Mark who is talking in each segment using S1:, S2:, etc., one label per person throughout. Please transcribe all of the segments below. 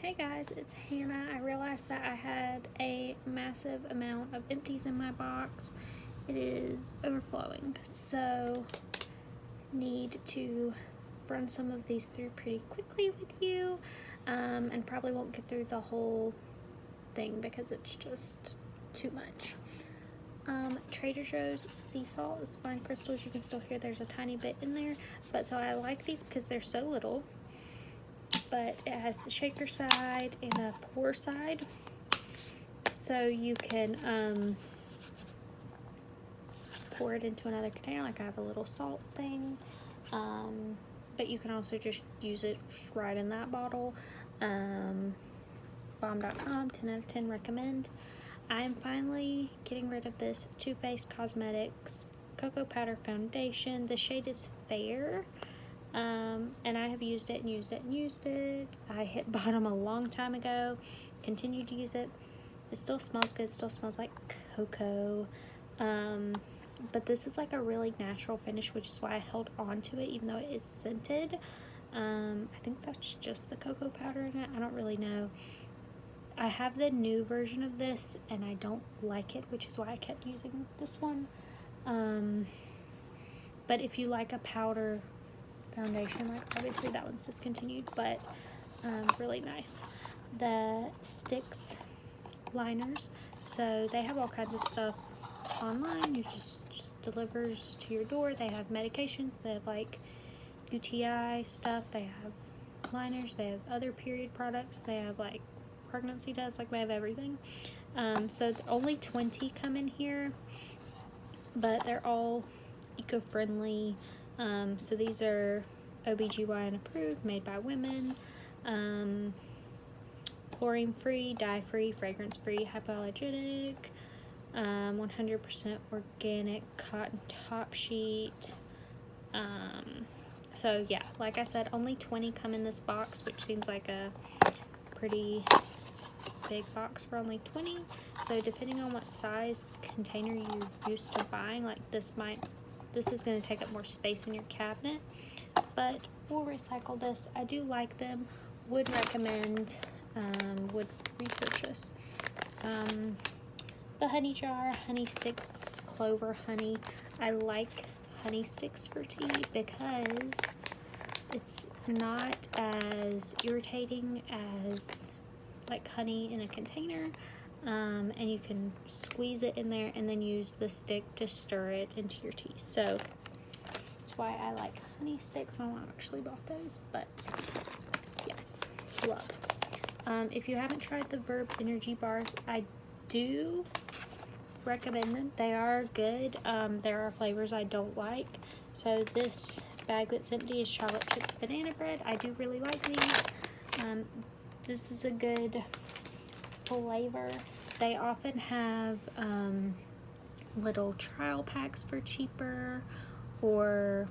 S1: Hey guys, it's Hannah. I realized that I had a massive amount of empties in my box. It is overflowing, so need to run some of these through pretty quickly with you, and probably won't get through the whole thing because it's just too much. Trader Joe's sea salt is fine crystals. You can still hear there's a tiny bit in there, but so I like these because they're so little. But it has the shaker side and a pour side, so you can pour it into another container. Like I have a little salt thing, but you can also just use it right in that bottle. Bomb.com, 10 out of 10 recommend. I'm finally getting rid of this Too Faced Cosmetics Cocoa Powder Foundation. The shade is Fair. And I have used it and used it and used it. I hit bottom a long time ago, continued to use it. It still smells good, still smells like cocoa. But this is like a really natural finish, which is why I held on to it, even though it is scented. I think that's just the cocoa powder in it. I don't really know. I have the new version of this and I don't like it, which is why I kept using this one. But if you like a powder foundation, like obviously that one's discontinued, but really nice. The Stix liners, so they have all kinds of stuff online. You just delivers to your door. They have medications, they have like UTI stuff, they have liners, they have other period products, they have like pregnancy tests, like they have everything. So only 20 come in here, but they're all eco-friendly. So these are OBGYN approved, made by women, chlorine free, dye free, fragrance free, hypoallergenic, 100% organic cotton top sheet. So yeah, like I said, only 20 come in this box, which seems like a pretty big box for only 20. So depending on what size container you're used to buying, like this is going to take up more space in your cabinet, but we'll recycle this. I do like them, would recommend, would repurchase. The honey jar, honey sticks, clover honey. I like honey sticks for tea because it's not as irritating as like honey in a container. And you can squeeze it in there and then use the stick to stir it into your tea. So that's why I like honey sticks. My mom actually bought those, but yes, love. If you haven't tried the Verb energy bars, I do recommend them. They are good. There are flavors I don't like. So this bag that's empty is chocolate chip banana bread. I do really like these. This is a good flavor. They often have little trial packs for cheaper, or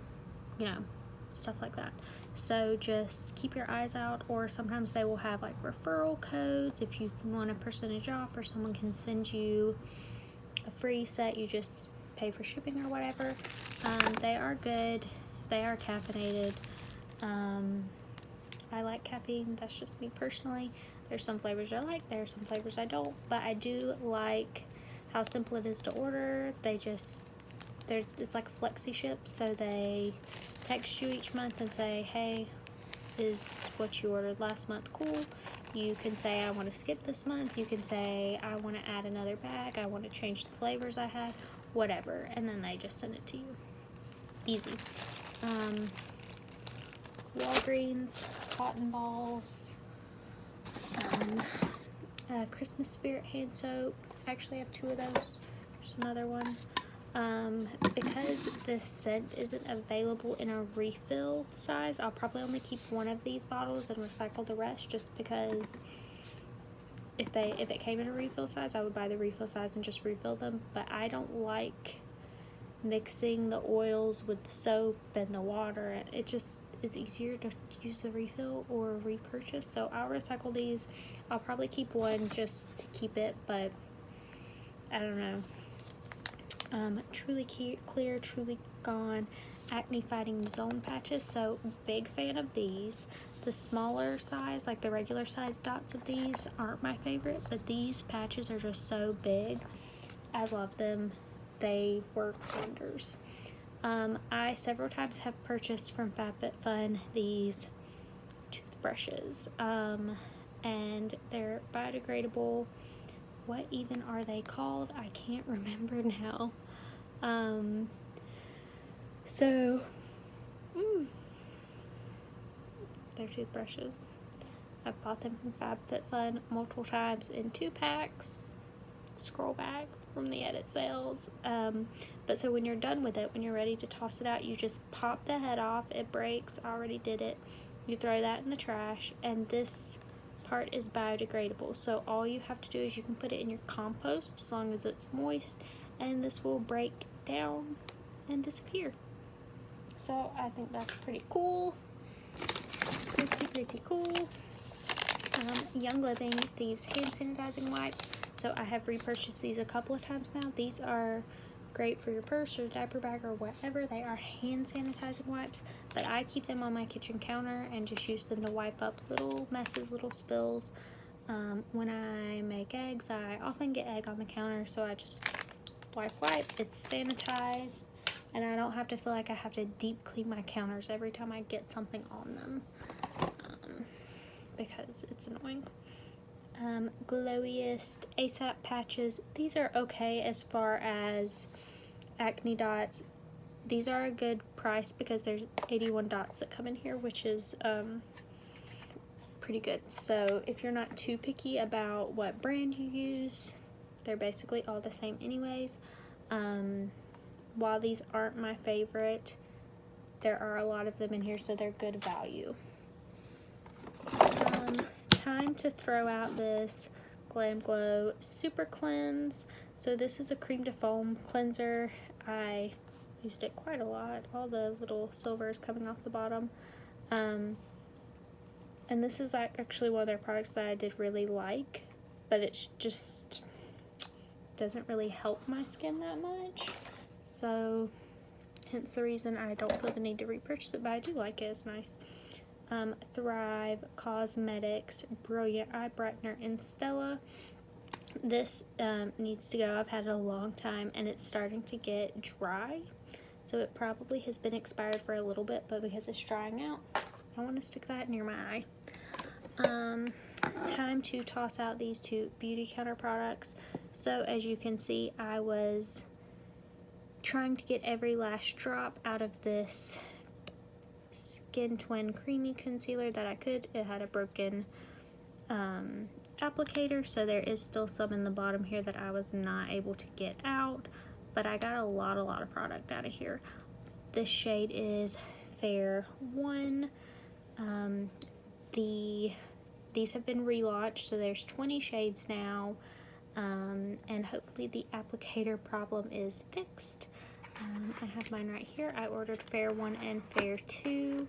S1: you know, stuff like that. So just keep your eyes out, or sometimes they will have like referral codes if you want a percentage off, or someone can send you a free set. You just pay for shipping or whatever. They are good. They are caffeinated. I like caffeine. That's just me personally. There's some flavors I like, there's some flavors I don't, but I do like how simple it is to order. It's like a flexi ship, so they text you each month and say, hey, is what you ordered last month cool? You can say, I want to skip this month. You can say, I want to add another bag, I want to change the flavors I had, whatever, and then they just send it to you. Easy. Walgreens cotton balls, Christmas Spirit hand soap. I actually have 2 of those. There's another one. Because this scent isn't available in a refill size, I'll probably only keep one of these bottles and recycle the rest, just because if it came in a refill size, I would buy the refill size and just refill them. But I don't like mixing the oils with the soap and the water. It just is easier to use the refill or repurchase. So I'll recycle these. I'll probably keep one just to keep it, but I don't know. Truly Clear, Truly Gone Acne Fighting Zone patches. So big fan of these. The smaller size, like the regular size dots of these, aren't my favorite, but these patches are just so big. I love them. They work wonders. I several times have purchased from FabFitFun these toothbrushes, and they're biodegradable. What even are they called? I can't remember now. They're toothbrushes. I've bought them from FabFitFun multiple times in 2-packs. Scroll back from the edit sales. But so when you're done with it, when you're ready to toss it out, you just pop the head off. It breaks. I already did it. You throw that in the trash, and this part is biodegradable. So all you have to do is you can put it in your compost as long as it's moist, and this will break down and disappear. So I think that's pretty cool. Pretty cool. Young Living Thieves hand sanitizing wipes. So I have repurchased these a couple of times now. These are great for your purse or diaper bag or whatever. They are hand sanitizing wipes, but I keep them on my kitchen counter and just use them to wipe up little messes, little spills. When I make eggs, I often get egg on the counter, so I just wipe. It's sanitized, and I don't have to feel like I have to deep clean my counters every time I get something on them, because it's annoying. Glowiest ASAP patches. These are okay as far as acne dots. These are a good price because there's 81 dots that come in here, which is pretty good. So if you're not too picky about what brand you use, they're basically all the same anyways. While these aren't my favorite, there are a lot of them in here, so they're good value. Time to throw out this Glam Glow Super Cleanse. So this is a cream to foam cleanser. I used it quite a lot. All the little silver is coming off the bottom. And this is actually one of their products that I did really like, but it just doesn't really help my skin that much. So hence the reason I don't feel the need to repurchase it, but I do like it. It's nice. Thrive Cosmetics Brilliant Eye Brightener in Stila. This needs to go. I've had it a long time and it's starting to get dry, so it probably has been expired for a little bit, but because it's drying out, I don't want to stick that near my eye. Time to toss out these two beauty counter products. So as you can see, I was trying to get every last drop out of this Skin Twin Creamy Concealer that I could. It had a broken applicator, so there is still some in the bottom here that I was not able to get out, but I got a lot of product out of here. This shade is Fair 1. These have been relaunched, so there's 20 shades now, and hopefully the applicator problem is fixed. I have mine right here. I ordered Fair 1 and Fair 2.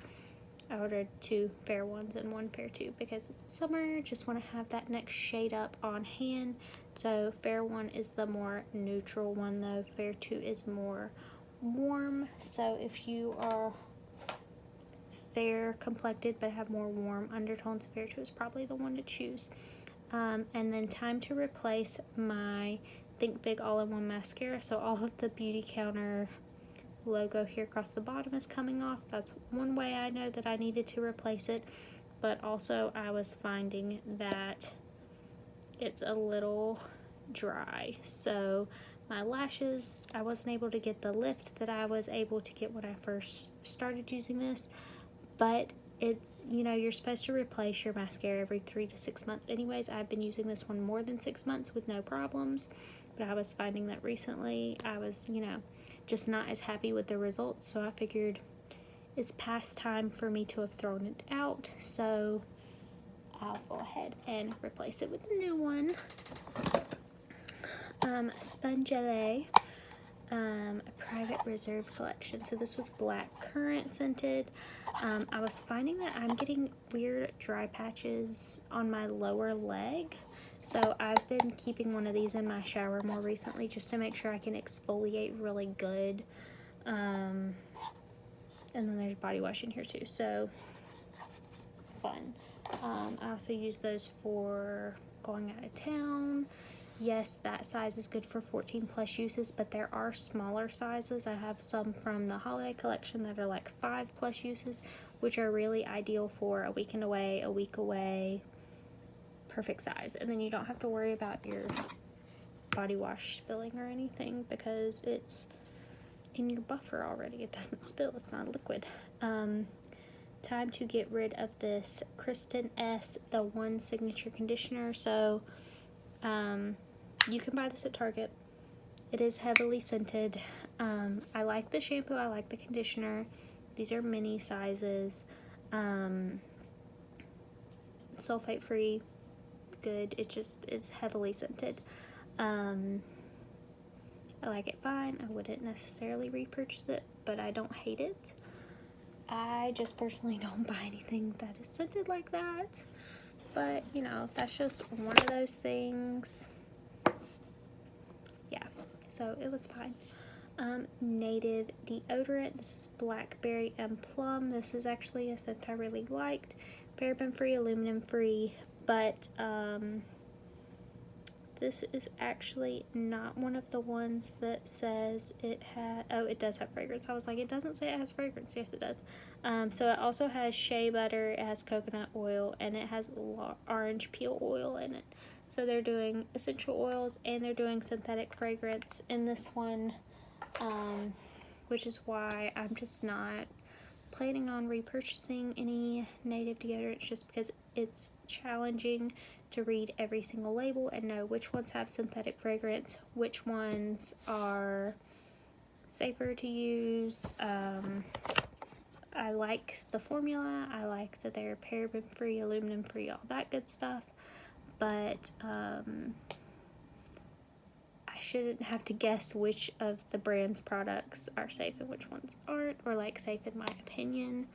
S1: I ordered 2 Fair 1s and 1 Fair 2 because it's summer. Just want to have that next shade up on hand. So Fair 1 is the more neutral one, though Fair 2 is more warm. So if you are fair complected but have more warm undertones, Fair 2 is probably the one to choose. And then time to replace my Think Big All-in-One mascara. So all of the Beauty Counter logo here across the bottom is coming off. That's one way I know that I needed to replace it, but also I was finding that it's a little dry. So my lashes, I wasn't able to get the lift that I was able to get when I first started using this, but it's, you know, you're supposed to replace your mascara every 3 to 6 months anyways. I've been using this one more than 6 months with no problems, but I was finding that recently I was, you know, just not as happy with the results, so I figured it's past time for me to have thrown it out, so I'll go ahead and replace it with a new one. Spongele Private Reserve Collection. So this was black currant scented. I was finding that I'm getting weird dry patches on my lower leg, so I've been keeping one of these in my shower more recently just to make sure I can exfoliate really good. And then there's body wash in here too, so fun. I also use those for going out of town. Yes, that size is good for 14 plus uses, but there are smaller sizes. I have some from the holiday collection that are like 5 plus uses, which are really ideal for a weekend away, a week away, perfect size. And then you don't have to worry about your body wash spilling or anything because it's in your buffer already. It doesn't spill, it's not a liquid. Time to get rid of this Kristen S, the One Signature Conditioner. So, you can buy this at Target. It is heavily scented. I like the shampoo, I like the conditioner. These are mini sizes. Sulfate free, good. It just is heavily scented. I like it fine. I wouldn't necessarily repurchase it, but I don't hate it. I just personally don't buy anything that is scented like that. But, you know, that's just one of those things. Yeah, so it was fine. Native deodorant. This is blackberry and plum. This is actually a scent I really liked. Paraben free, aluminum free, but this is actually not one of the ones that says it had, oh, it does have fragrance. I was like, it doesn't say it has fragrance. Yes, it does. So it also has shea butter, it has coconut oil, and it has orange peel oil in it. So they're doing essential oils and they're doing synthetic fragrance in this one, which is why I'm just not planning on repurchasing any native deodorants, just because it's challenging to read every single label and know which ones have synthetic fragrance, which ones are safer to use. I like the formula. I like that they're paraben free, aluminum free, all that good stuff. But I shouldn't have to guess which of the brand's products are safe and which ones aren't, or like safe in my opinion.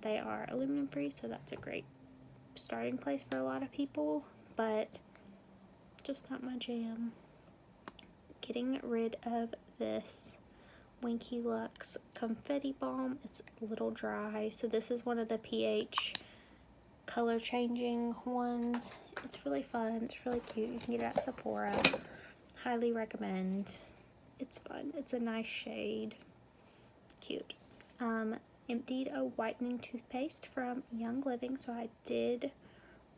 S1: They are aluminum free, so that's a great starting place for a lot of people, but just not my jam. Getting rid of this Winky Lux Confetti Balm. It's a little dry, so this is one of the pH color changing ones. It's really fun, it's really cute. You can get it at Sephora. Highly recommend. It's fun, it's a nice shade, cute. Emptied a whitening toothpaste from Young Living, so I did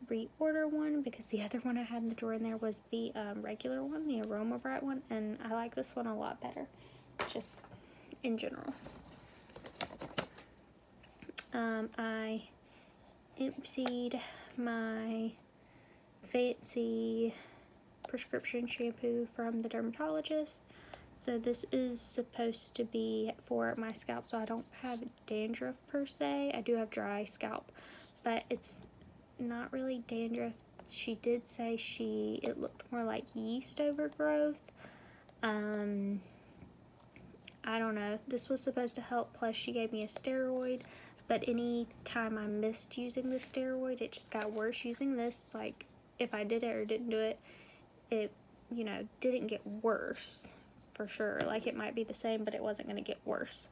S1: reorder one because the other one I had in the drawer in there was the regular one, the Aroma Bright one, and I like this one a lot better, just in general. I emptied my fancy prescription shampoo from the dermatologist. So this is supposed to be for my scalp, so I don't have dandruff per se. I do have dry scalp, but it's not really dandruff. She did say it looked more like yeast overgrowth. I don't know. This was supposed to help, plus she gave me a steroid, but any time I missed using the steroid, it just got worse. Using this, like, if I did it or didn't do it, it, you know, didn't get worse. For sure, like it might be the same, but it wasn't going to get worse.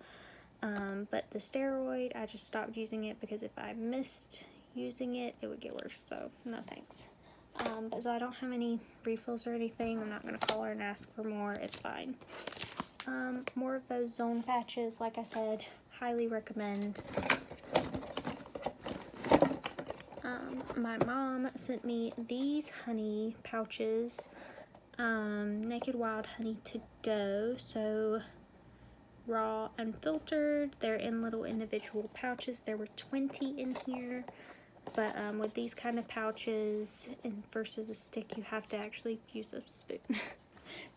S1: But the steroid, I just stopped using it because if I missed using it, it would get worse, so no thanks. So I don't have any refills or anything. I'm not going to call her and ask for more. It's fine. More of those zone patches, like I said, highly recommend. My mom sent me these honey pouches. Naked Wild Honey to go, so raw unfiltered. They're in little individual pouches. There were 20 in here, but with these kind of pouches and versus a stick, you have to actually use a spoon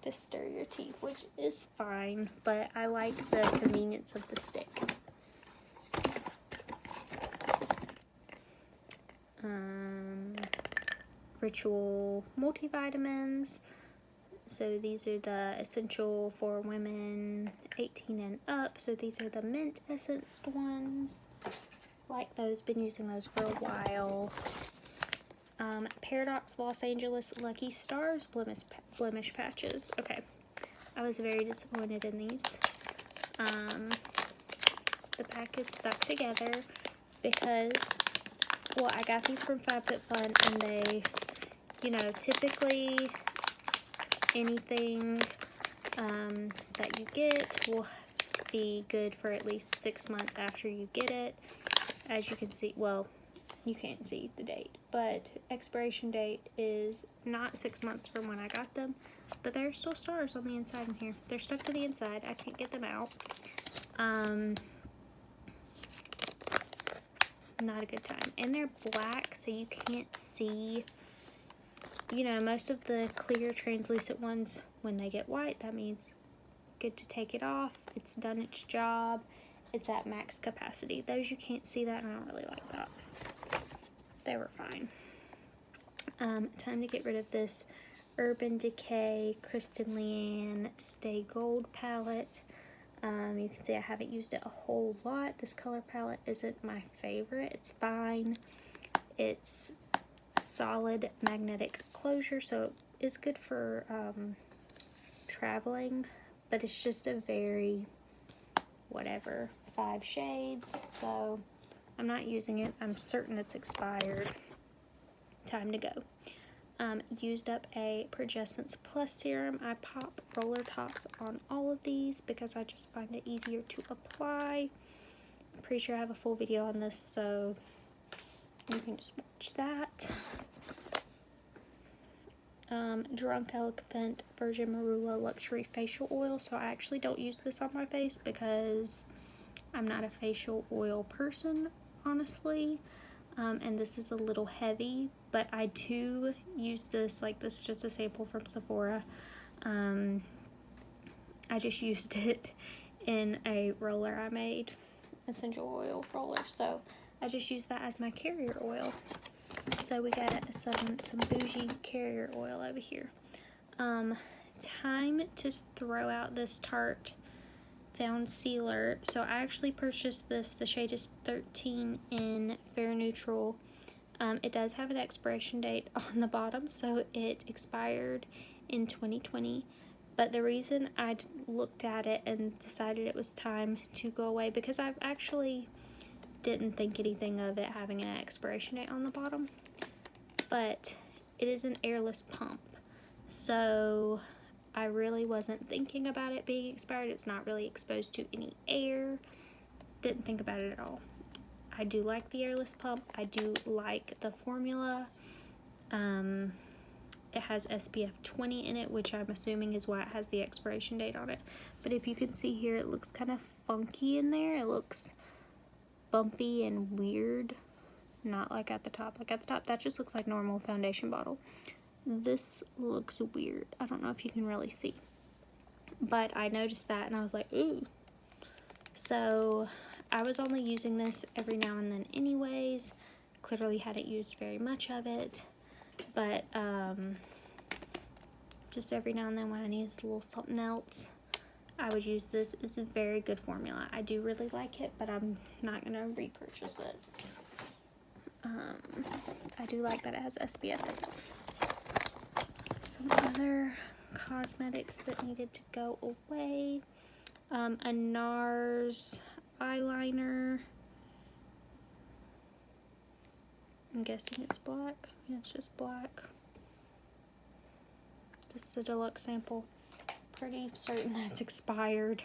S1: to stir your tea, which is fine, but I like the convenience of the stick. Ritual multivitamins. So these are the essential for women 18 and up. So these are the mint essenced ones. Like those, been using those for a while. Paradox Los Angeles Lucky Stars Blemish patches. Okay, I was very disappointed in these. The pack is stuck together because well, I got these from FabFitFun, and they, you know, typically anything that you get will be good for at least 6 months after you get it. As you can see, well, you can't see the date, but expiration date is not 6 months from when I got them, but there are still stars on the inside in here. They're stuck to the inside. I can't get them out. Not a good time. And they're black, so you can't see. You know, most of the clear translucent ones, when they get white, that means good to take it off. It's done its job. It's at max capacity. Those you can't see that, and I don't really like that. They were fine. Time to get rid of this Urban Decay Kristen Leanne Stay Gold palette. You can see I haven't used it a whole lot. This color palette isn't my favorite. It's fine. It's solid magnetic closure, so it is good for traveling, but it's just a very whatever 5 shades, so I'm not using it. I'm certain it's expired. Time to go. Used up a Purge Essence Plus serum. I pop roller tops on all of these because I just find it easier to apply. I'm pretty sure I have a full video on this, so you can just watch that. Drunk Elephant Virgin Marula Luxury Facial Oil. So I actually don't use this on my face because I'm not a facial oil person, honestly. And this is a little heavy, but I do use this. Like, this is just a sample from Sephora. I just used it in a roller I made, essential oil roller, so I just use that as my carrier oil. So we got some bougie carrier oil over here. Time to throw out this Tarte Found Sealer. So I actually purchased this. The shade is 13 in Fair Neutral. It does have an expiration date on the bottom, so it expired in 2020. But the reason I looked at it and decided it was time to go away, because I've actually didn't think anything of it having an expiration date on the bottom, but it is an airless pump, so I really wasn't thinking about it being expired. It's not really exposed to any air. Didn't think about it at all. I do like the airless pump. I do like the formula. It has SPF 20 in it, which I'm assuming is why it has the expiration date on it. But if you can see here, it looks kind of funky in there. It looks bumpy and weird. Not like at the top. Like at the top, that just looks like normal foundation bottle. This looks weird. I don't know if you can really see. But I noticed that and I was like, ooh. So I was only using this every now and then anyways. Clearly hadn't used very much of it. But just every now and then when I need a little something else, I would use this. It's a very good formula. I do really like it, but I'm not going to repurchase it. I do like that it has SPF in it. Some other cosmetics that needed to go away. A NARS eyeliner. I'm guessing it's black. Yeah, it's just black. This is a deluxe sample. Pretty certain that's expired.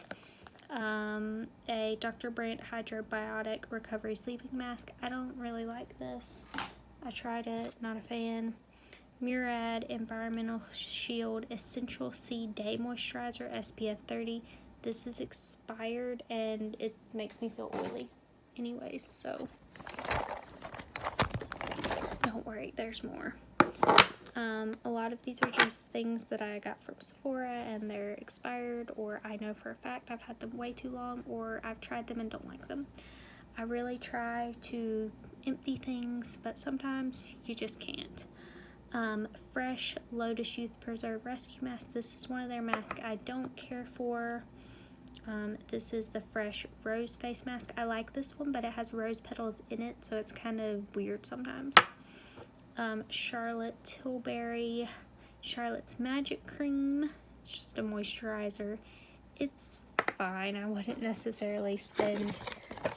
S1: A Dr. Brandt Hydrobiotic Recovery Sleeping Mask. I don't really like this. I tried it, not a fan. Murad Environmental Shield Essential C Day Moisturizer SPF 30. This is expired and it makes me feel oily anyways, so don't worry, there's more. A lot of these are just things that I got from Sephora and they're expired, or I know for a fact I've had them way too long, or I've tried them and don't like them. I really try to empty things, but sometimes you just can't. Fresh Lotus Youth Preserve Rescue Mask. This is one of their masks I don't care for. This is the Fresh Rose Face Mask. I like this one, but it has rose petals in it, so it's kind of weird sometimes. Charlotte Tilbury Charlotte's Magic Cream. It's just a moisturizer. It's fine. I wouldn't necessarily spend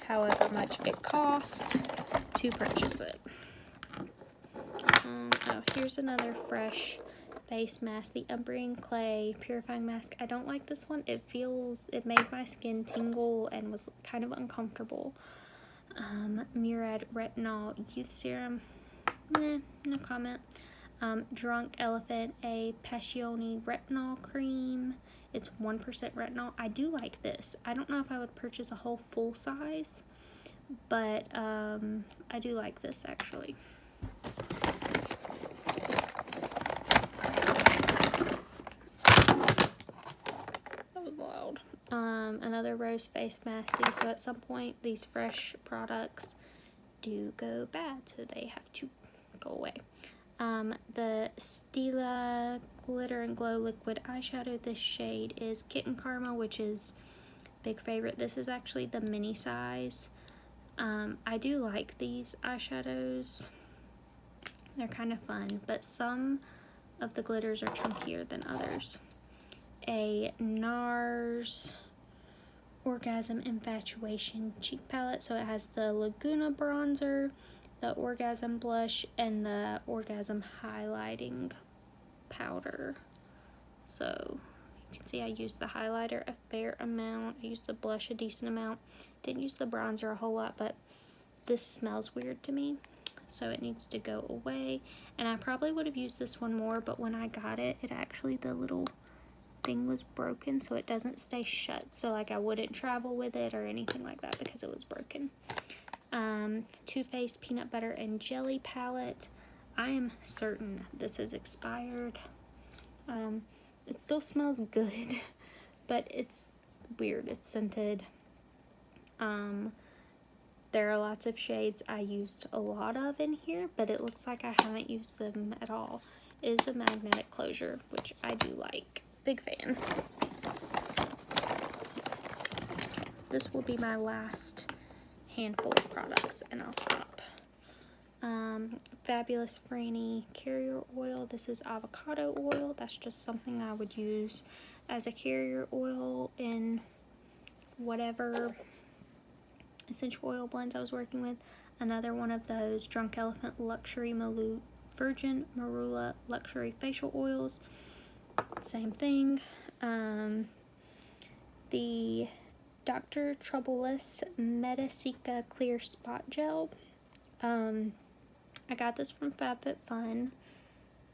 S1: however much it cost to purchase it. here's another fresh face mask, the Umbreon Clay Purifying Mask. I don't like this one. It made my skin tingle and was kind of uncomfortable. Murad Retinol Youth Serum, no comment. Drunk Elephant, a Passione Retinol Cream. It's 1% retinol. I do like this. I don't know if I would purchase a whole full size, but I do like this actually. That was loud. Another rose face mask. See, so at some point these fresh products do go bad, so they have to go away. The Stila Glitter and Glow Liquid Eyeshadow. This shade is Kitten Karma, which is big favorite. This is actually the mini size. I do like these eyeshadows. They're kind of fun, but some of the glitters are chunkier than others. A NARS Orgasm Infatuation cheek palette. So it has the Laguna bronzer, the Orgasm blush, and the Orgasm highlighting powder. So you can see I used the highlighter a fair amount. I used the blush a decent amount. Didn't use the bronzer a whole lot, but this smells weird to me, so it needs to go away. And I probably would have used this one more, but when I got it, the little thing was broken, so it doesn't stay shut. So like I wouldn't travel with it or anything like that because it was broken. Too Faced Peanut Butter and Jelly Palette. I am certain this is expired. It still smells good, but it's weird. It's scented. There are lots of shades I used a lot of in here, but it looks like I haven't used them at all. It is a magnetic closure, which I do like. Big fan. This will be my last handful of products and I'll stop. Fabulous Franny Carrier Oil. This is avocado oil. That's just something I would use as a carrier oil in whatever essential oil blends I was working with. Another one of those Drunk Elephant Luxury Virgin Marula Luxury Facial Oils. Same thing. The Dr. Troubleless Metasica Clear Spot Gel. I got this from FabFitFun.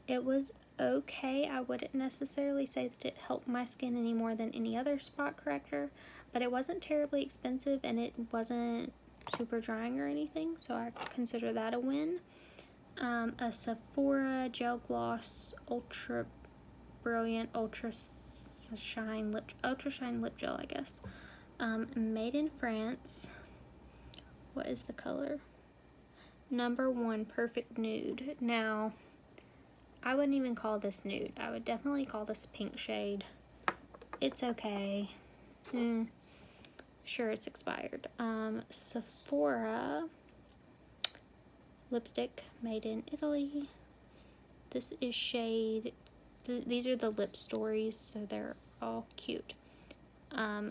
S1: It was okay. I wouldn't necessarily say that it helped my skin any more than any other spot corrector, but it wasn't terribly expensive and it wasn't super drying or anything, so I consider that a win. A Sephora Gel Gloss Ultra Brilliant Ultra Shine Lip Gel, I guess. Made in France. What is the color? Number 1 Perfect Nude. Now, I wouldn't even call this nude. I would definitely call this pink shade. It's okay. Sure, it's expired. Sephora lipstick made in Italy. This is shade, these are the lip stories, so they're all cute.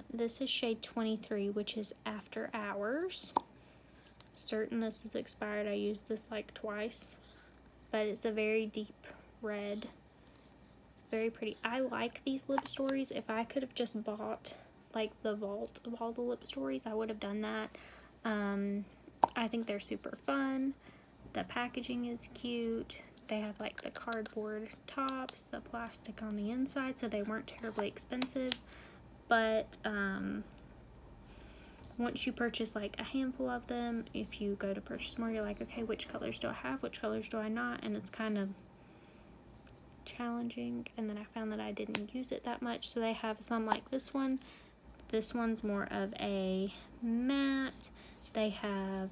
S1: This is shade 23, which is After Hours. Certain this is expired. I used this like twice, but it's a very deep red. It's very pretty. I like these lip stories. If I could have just bought like the vault of all the lip stories, I would have done that. I think they're super fun. The packaging is cute. They have like the cardboard tops, the plastic on the inside, so they weren't terribly expensive. But once you purchase like a handful of them, if you go to purchase more, you're like, okay, which colors do I have? Which colors do I not? And it's kind of challenging. And then I found that I didn't use it that much. So they have some like this one. This one's more of a matte. They have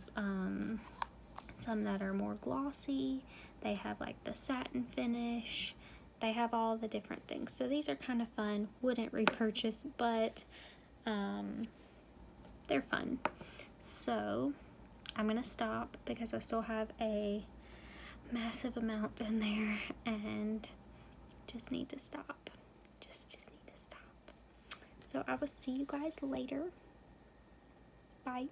S1: some that are more glossy. They have like the satin finish. They have all the different things. So these are kind of fun. Wouldn't repurchase, but they're fun. So I'm gonna stop because I still have a massive amount in there and just need to stop. Just need to stop. So I will see you guys later. Bye.